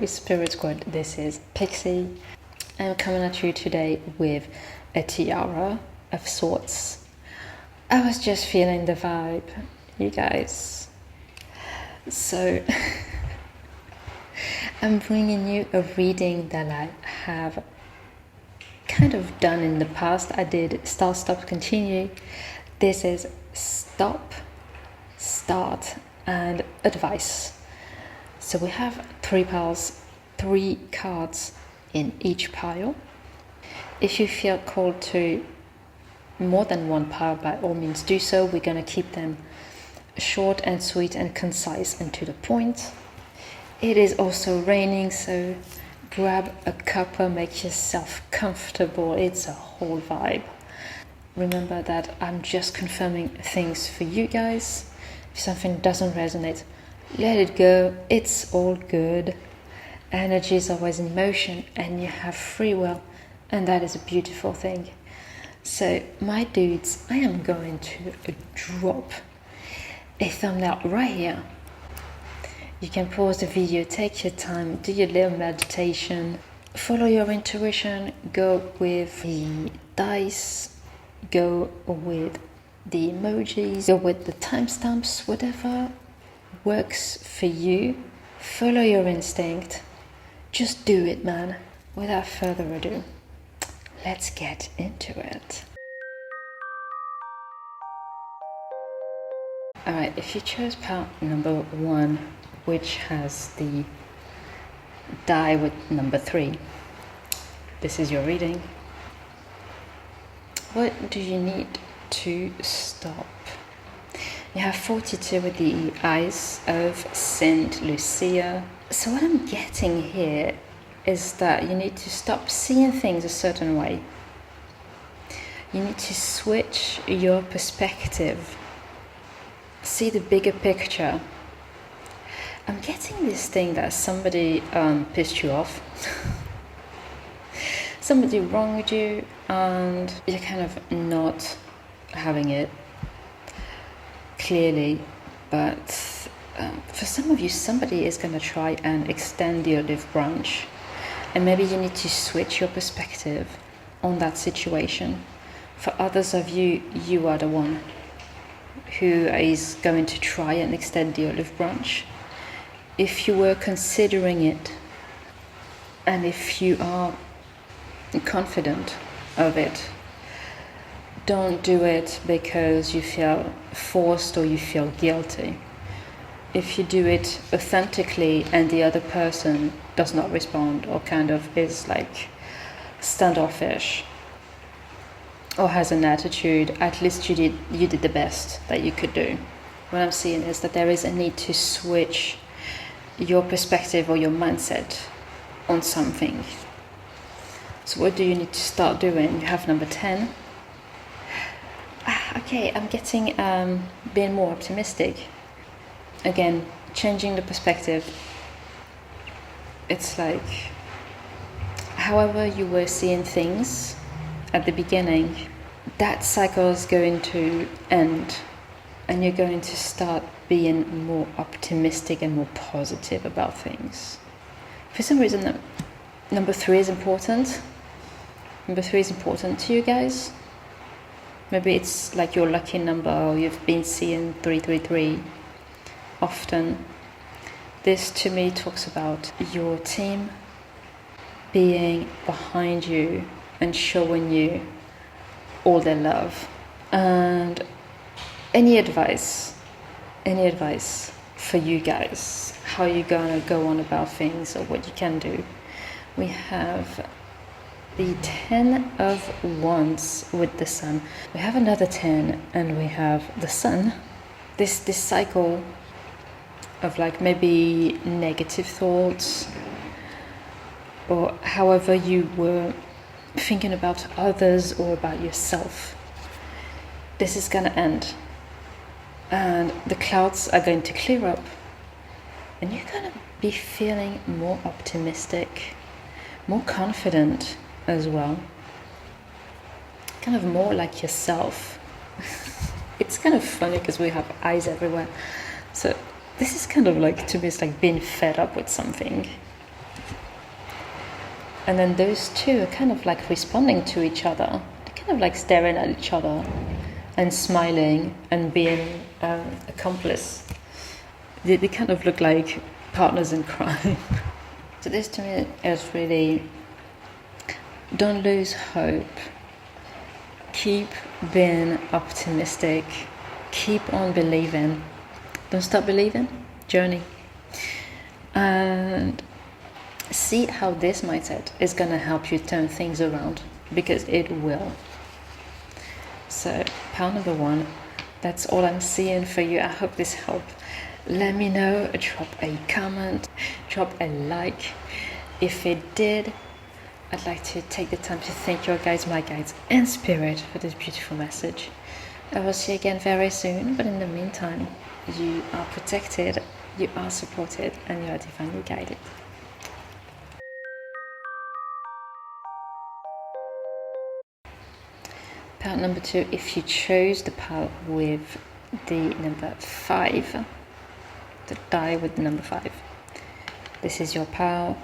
Spirit Squad, this is Pixie. I'm coming at you today with a tiara of sorts. I was just feeling the vibe, you guys. So, I'm bringing you a reading that I have kind of done in the past. I did start, stop, continue. This is stop, start, and advice. So we have three piles, 3 cards in each pile. If you feel called to more than one pile, by all means do so. We're going to keep them short and sweet and concise and to the point. It is also raining, so grab a cuppa, make yourself comfortable. It's a whole vibe. Remember that I'm just confirming things for you guys. If something doesn't resonate, let it go. It's all good. Energy is always in motion and you have free will, and that is a beautiful thing. So my dudes, I am going to drop a thumbnail right here. You can pause the video, take your time, do your little meditation, follow your intuition, go with the dice, go with the emojis, go with the timestamps, whatever works for you. Follow your instinct. Just do it, man. Without further ado, let's get into it. Alright, if you chose pile number 1, which has the die with number 3, this is your reading. What do you need to stop? You have 42 with the eyes of Saint Lucia. So what I'm getting here is that you need to stop seeing things a certain way. You need to switch your perspective. See the bigger picture. I'm getting this thing that somebody pissed you off. Somebody wronged you and you're kind of not having it clearly, but for some of you, somebody is going to try and extend the olive branch, and maybe you need to switch your perspective on that situation. For others of you, you are the one who is going to try and extend the olive branch. If you were considering it, and if you are confident of it, don't do it because you feel forced or you feel guilty. If you do it authentically and the other person does not respond or kind of is like standoffish or has an attitude, at least you did the best that you could do. What I'm seeing is that there is a need to switch your perspective or your mindset on something. So what do you need to start doing? You have number 10. Okay, I'm getting being more optimistic. Again, changing the perspective. It's like, however you were seeing things at the beginning, that cycle is going to end, and you're going to start being more optimistic and more positive about things. For some reason, number 3 is important. Number 3 is important to you guys. Maybe it's like your lucky number, or you've been seeing 333 often. This to me talks about your team being behind you and showing you all their love. And any advice for you guys, how you're gonna go on about things or what you can do. We have the 10 of Wands with the Sun. We have another 10 and we have the Sun. This cycle of like maybe negative thoughts, or however you were thinking about others or about yourself. This is gonna end. And the clouds are going to clear up. And you're gonna be feeling more optimistic, more confident as well, kind of more like yourself. It's kind of funny because we have eyes everywhere, so this is kind of like, to me, it's like being fed up with something. And then those two are kind of like responding to each other. They're kind of like staring at each other and smiling and being accomplice. They kind of look like partners in crime. So this to me is really, don't lose hope. Keep being optimistic. Keep on believing. Don't stop believing. Journey. And see how this mindset is going to help you turn things around, because it will. So, pile number 1, that's all I'm seeing for you. I hope this helped. Let me know, drop a comment, drop a like. If it did, I'd like to take the time to thank your guides, my guides, and spirit for this beautiful message. I will see you again very soon, but in the meantime, you are protected, you are supported, and you are divinely guided. Pile number 2, if you chose the pile with the number 5, the die with the number 5, this is your pile.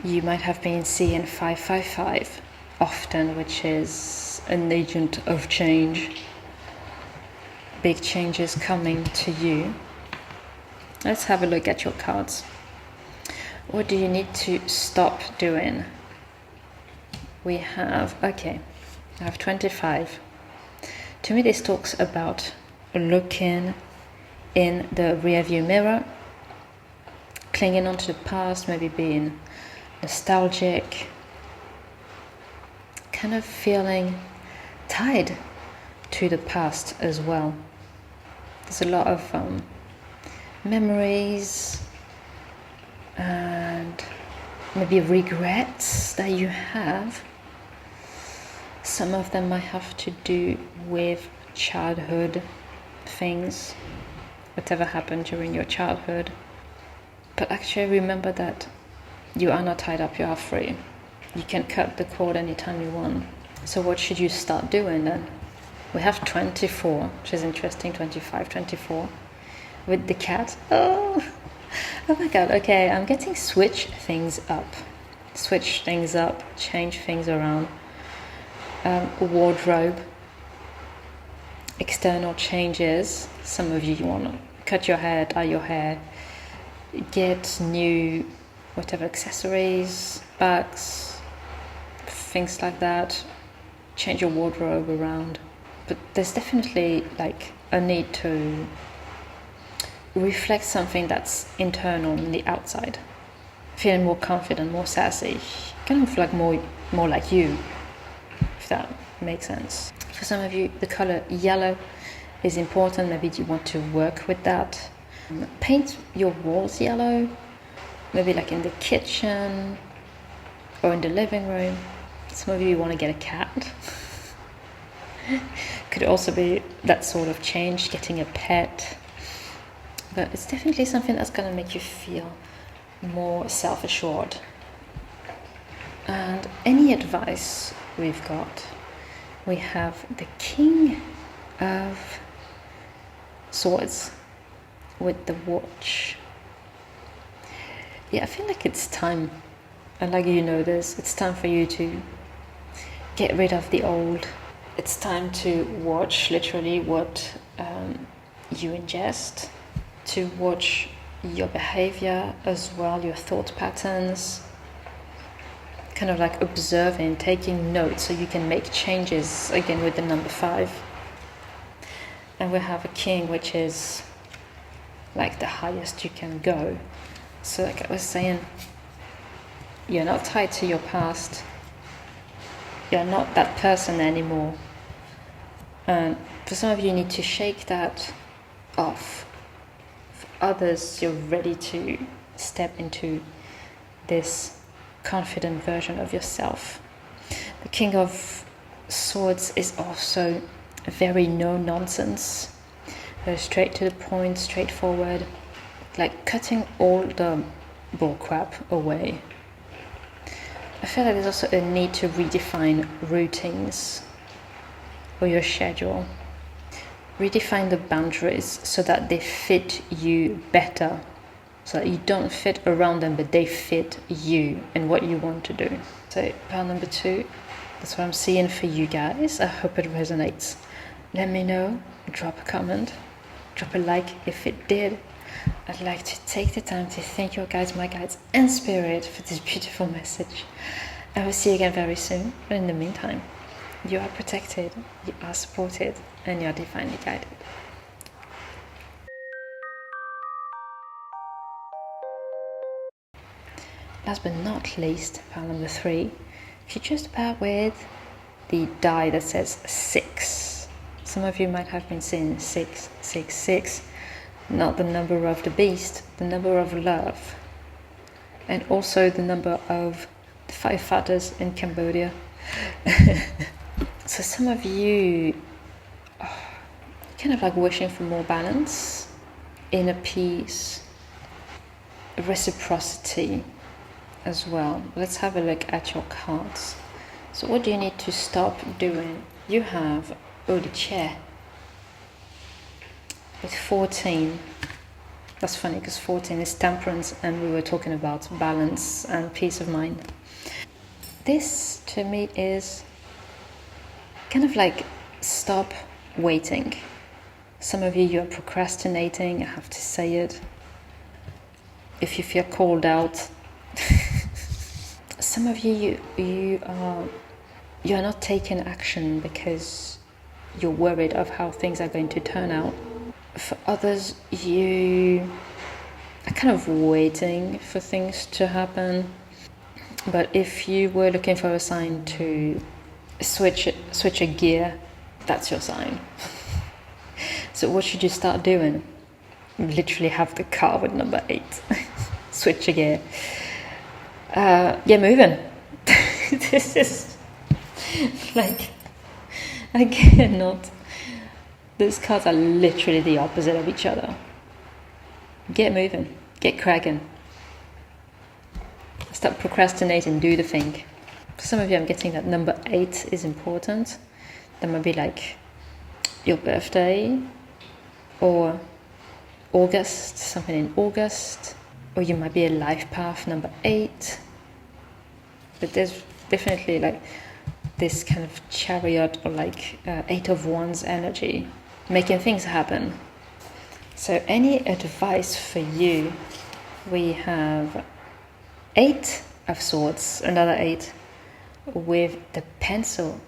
You might have been seeing 555 often, which is an agent of change. Big changes coming to you. Let's have a look at your cards. What do you need to stop doing? We have, I have 25. To me, this talks about looking in the rearview mirror, clinging on to the past, maybe being nostalgic, kind of feeling tied to the past as well. There's a lot of memories and maybe regrets that you have. Some of them might have to do with childhood things, whatever happened during your childhood. But actually remember that you are not tied up, you are free. You can cut the cord anytime you want. So what should you start doing then? We have 24, which is interesting, 25, 24, with the cat. Oh my god, okay, I'm getting switch things up, change things around. Wardrobe, external changes. Some of you want to cut your hair, dye your hair, get new whatever accessories, bags, things like that, change your wardrobe around. But there's definitely like a need to reflect something that's internal on the outside, feeling more confident, more sassy, kind of like more like you, if that makes sense. For some of you, the color yellow is important. Maybe you want to work with that. Paint your walls yellow, maybe like in the kitchen or in the living room. Some of you want to get a cat. Could also be that sort of change, getting a pet. But it's definitely something that's going to make you feel more self-assured. And any advice we've got, we have the King of Swords with the watch. Yeah, I feel like it's time, and like you know this, it's time for you to get rid of the old. It's time to watch literally what you ingest, to watch your behavior as well, your thought patterns, kind of like observing, taking notes so you can make changes, again with the number 5. And we have a king, which is like the highest you can go. So like I was saying, you're not tied to your past, you're not that person anymore. And for some of you, you need to shake that off. For others, you're ready to step into this confident version of yourself. The King of Swords is also very no-nonsense, very straight to the point, straightforward, like cutting all the bullcrap away. I feel like there's also a need to redefine routines or your schedule. Redefine the boundaries so that they fit you better. so that you don't fit around them, but they fit you and what you want to do. So pile number 2, that's what I'm seeing for you guys. I hope it resonates. Let me know, drop a comment, drop a like if it did. I'd like to take the time to thank your guides, my guides and spirit for this beautiful message. I will see you again very soon, but in the meantime, you are protected, you are supported, and you are divinely guided. Last but not least, pile number 3, if you just bear with the die that says 6. Some of you might have been seeing 666, not the number of the beast, the number of love, and also the number of the 5 fathers in Cambodia. So some of you are kind of like wishing for more balance, inner peace, reciprocity as well. Let's have a look at your cards. So what do you need to stop doing? You have, the chair with 14. That's funny because 14 is temperance and we were talking about balance and peace of mind. This to me is kind of like stop waiting. Some of you are procrastinating, I have to say it. If you feel called out, some of you are not taking action because you're worried of how things are going to turn out. For others, you are kind of waiting for things to happen. But if you were looking for a sign to switch a gear, that's your sign. So what should you start doing? Literally have the car with number 8. Switch a gear. Get moving. This is like, I cannot. These cards are literally the opposite of each other. Get moving. Get cracking. Stop procrastinating. Do the thing. For some of you, I'm getting that number 8 is important. That might be like your birthday or August, something in August, or you might be a life path number 8. But there's definitely like this kind of chariot or like 8 of Wands energy, making things happen. So any advice for you? We have 8 of Swords, another 8 with the pencil.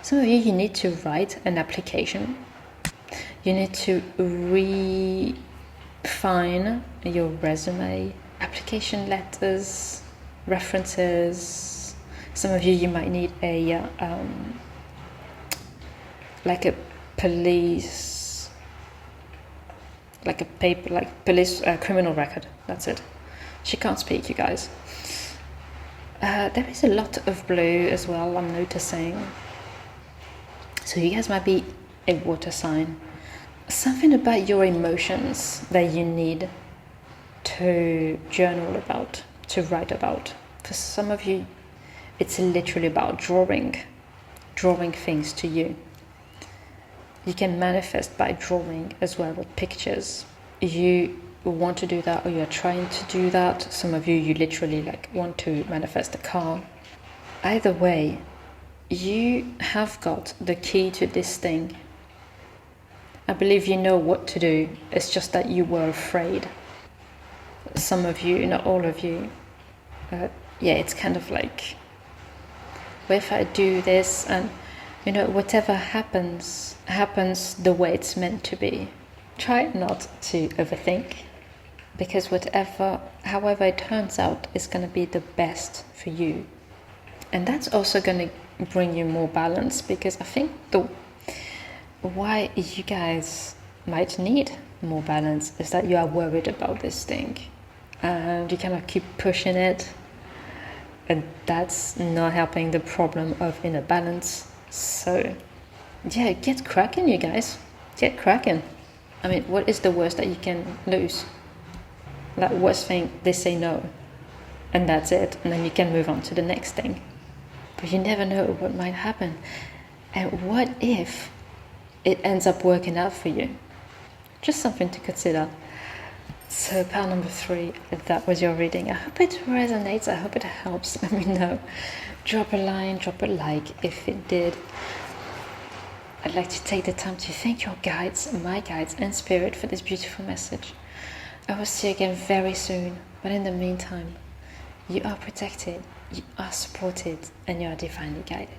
Some of you need to write an application. You need to refine your resume, application letters, references. Some of you might need a like a police, like a paper, like police criminal record. That's it. She can't speak, you guys. There is a lot of blue as well, I'm noticing. So you guys might be a water sign. Something about your emotions that you need to journal about, to write about. For some of you, it's literally about drawing things to you. You can manifest by drawing as well with pictures. You want to do that, or you're trying to do that. Some of you literally like want to manifest a car. Either way, you have got the key to this thing. I believe you know what to do. It's just that you were afraid. Some of you, not all of you. It's kind of like, what if I do this and whatever happens the way it's meant to be. Try not to overthink, because however it turns out is going to be the best for you. And that's also going to bring you more balance, because I think why you guys might need more balance is that you are worried about this thing and you kind of keep pushing it, and that's not helping the problem of inner balance. So yeah, get cracking, you guys. Get cracking. I mean, what is the worst that you can lose? That worst thing, they say no, and that's it, and then you can move on to the next thing. But you never know what might happen. And what if it ends up working out for you? Just something to consider. So part number 3, that was your reading. I hope it resonates, I hope it helps. Let me know. Drop a line, drop a like if it did. I'd like to take the time to thank your guides, my guides and spirit for this beautiful message. I will see you again very soon, but in the meantime, you are protected, you are supported, and you are divinely guided.